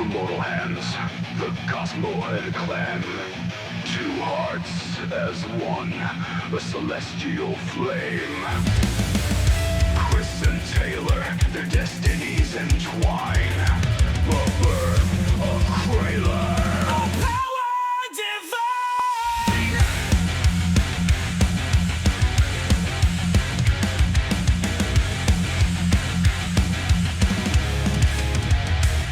from mortal hands, the Cosmohead clan. Two hearts as one, a celestial flame. Chris and Taylor, their destinies entwine. The birth of Craylor.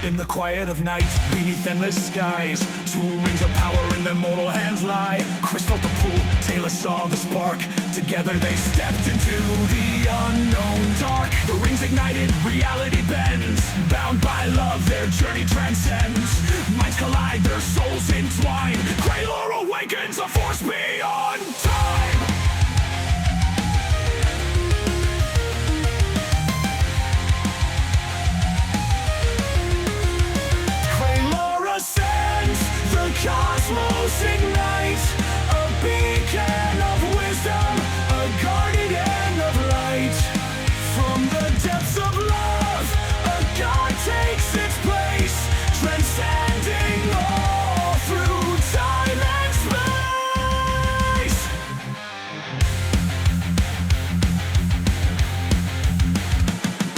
In the quiet of night, beneath endless skies, two rings of power in their mortal hands lie. Chris felt the pull, Taylor saw the spark. Together they stepped into the unknown dark. The rings ignited, reality bends. Bound by love, their journey transcends. Minds collide, their souls entwine. Craylor awakens, a force beyond time. Cosmos ignites, a beacon of wisdom, a guardian of light. From the depths of love, a god takes its place, transcending all through time and space.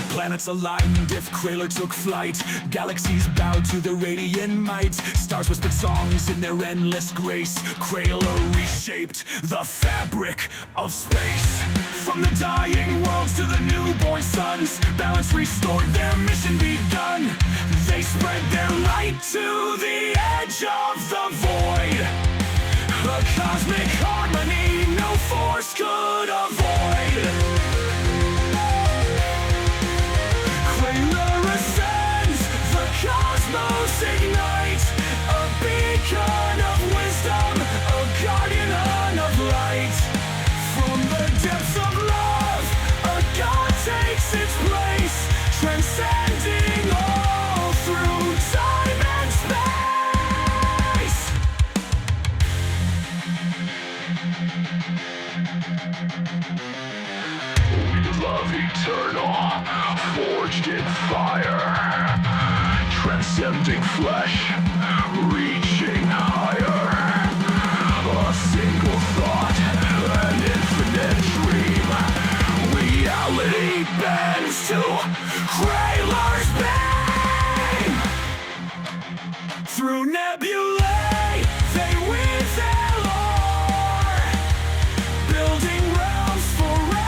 Planets aligned if Craylor took flight. Galaxies bowed to the radiant might. Stars whispered songs in their endless grace. Craylor reshaped the fabric of space. From the dying worlds to the newborn suns, balance restored, their mission begun. They spread their light to the edge of the void. A cosmic harmony no force could avoid. Cosmos ignites, a beacon of wisdom, a guardian of light. From the depths of love, a god takes its place, transcending all through time and space. Love eternal, forged in fire. Transcending flesh, reaching higher. A single thought, an infinite dream. Reality bends to Craylor's beam. Through nebulae, they weave their lore, building realms forevermore.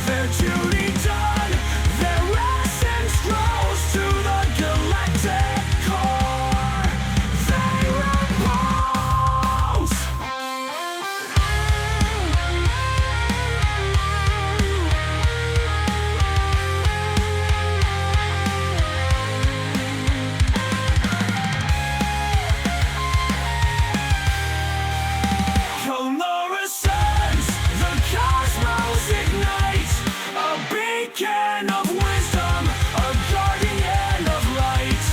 Their duty done, their grows to the galactic core. They repose. Craylor ascends, the cosmos ignites, a beacon of wisdom, a guardian of light.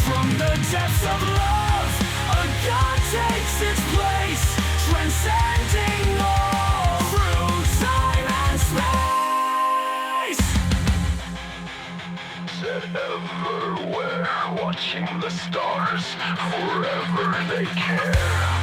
From the depths of love, a god takes its place, transcending all through time and space. Set everywhere, watching the stars, forever they care.